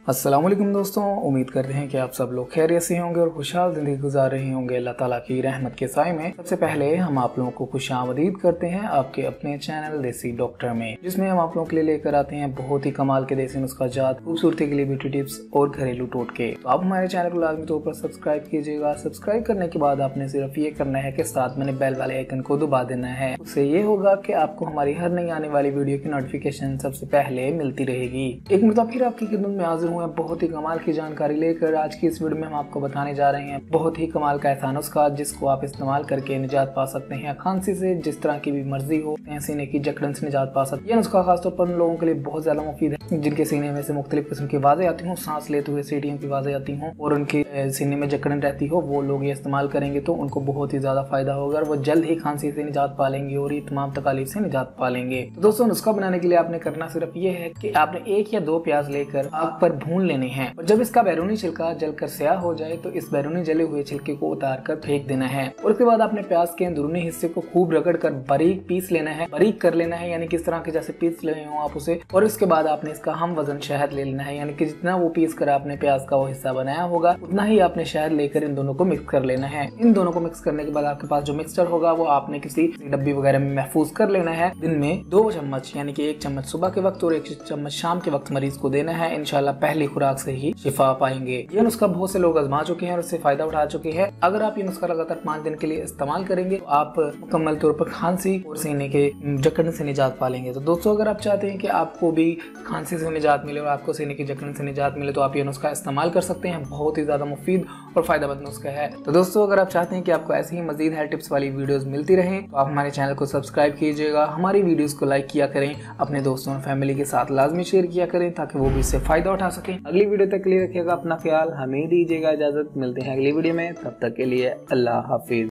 अस्सलाम वालेकुम दोस्तों, उम्मीद करते हैं कि आप सब लोग खैरियत से होंगे और खुशहाल ज़िंदगी गुजार रहे होंगे अल्लाह ताला की रहमत के साए में। सबसे पहले हम आप लोगों को खुशामदीद करते हैं आपके अपने चैनल देसी डॉक्टर में, जिसमें हम आप लोगों के लिए लेकर आते हैं बहुत ही कमाल के देसी नुस्खाजात, खूबसूरती के लिए ब्यूटी टिप्स और घरेलू टोटके। तो आप हमारे चैनल को लाजमी तौर पर सब्सक्राइब कीजिएगा। सब्सक्राइब करने के बाद आपने सिर्फ ये करना है कि साथ में बेल वाले आइकन को दबा देना है। उससे ये होगा कि आपको हमारी हर नई आने वाली वीडियो की नोटिफिकेशन सबसे पहले मिलती रहेगी। एक मरतबा फिर आपकी खिदमत में हाजिर हुए बहुत ही कमाल की जानकारी लेकर। आज की इस वीडियो में हम आपको बताने जा रहे हैं बहुत ही कमाल का ऐसा नुस्खा जिसको आप इस्तेमाल करके निजात पा सकते हैं खांसी से, जिस तरह की भी मर्जी हो, सीने की जकड़न से निजात पा सकते हैं। यह नुस्खा खासतौर पर उन लोगों के लिए बहुत ज्यादा मुफीद है जिनके सीने में से मुख्तलिफ किस्म की आवाजें आती हों, सांस लेते हुए सीढ़ियों की आवाजें आती हों और उनके सीने में जकड़न रहती हो। वो लोग ये इस्तेमाल करेंगे तो उनको बहुत ही ज्यादा फायदा होगा और वो जल्द ही खांसी से निजात पा लेंगे और ये तमाम तकालीफ से निजात पा लेंगे। तो दोस्तों, नुस्खा बनाने के लिए आपने करना सिर्फ ये है कि आपने 1 या 2 प्याज लेकर आग पर भून लेने हैं और जब इसका बैरूनी छिलका जलकर स्याह हो जाए तो इस बैरूनी जले हुए छिलके को उतार कर फेंक देना है। और उसके बाद आपने प्याज के अंदरूनी हिस्से को खूब रगड़ कर बारीक पीस लेना है, बारीक कर लेना है, यानी किस तरह के जैसे पीस ले हो आप उसे। और इसके बाद आपने इसका हम वजन शहद ले लेना है, यानी कि जितना वो पीस कर आपने प्याज का वो हिस्सा बनाया होगा उतना ही आपने शहद लेकर इन दोनों को मिक्स कर लेना है। इन दोनों को मिक्स करने के बाद आपके पास जो मिक्सचर होगा वो आपने किसी डब्बी वगैरह में महफूज कर लेना है। दिन में 2 चम्मच यानी कि 1 चम्मच सुबह के वक्त और 1 चम्मच शाम के वक्त मरीज को देना है। इंशाल्लाह पहली खुराक से ही शिफा पाएंगे। ये नुस्खा बहुत से लोग आजमा चुके हैं और इससे फायदा उठा चुके हैं। अगर आप ये नुस्खा लगातार 5 दिन के लिए इस्तेमाल करेंगे तो आप मुकम्मल तौर पर खांसी और सीने के जकड़न से निजात पा लेंगे। तो दोस्तों, अगर आप चाहते हैं कि आपको भी खांसी से निजात मिले और आपको सीने की जकड़न से निजात मिले तो आप ये नुस्खा इस्तेमाल कर सकते हैं। बहुत ही ज्यादा मुफीद और फायदेमंद नुस्खा है। तो दोस्तों, अगर आप चाहते हैं कि आपको ऐसी ही मजीद हेल्थ टिप्स वाली वीडियोस मिलती रहे तो आप हमारे चैनल को सब्सक्राइब कीजिएगा, हमारी वीडियोस को लाइक किया करें, अपने दोस्तों और फैमिली के साथ लाजमी शेयर किया करें ताकि वो भी इससे फायदा उठा सकें। अगली वीडियो तक के लिए रखिएगा अपना ख्याल, हमें दीजिएगा इजाजत। मिलते हैं अगली वीडियो में, तब तक के लिए अल्लाह हाफिज।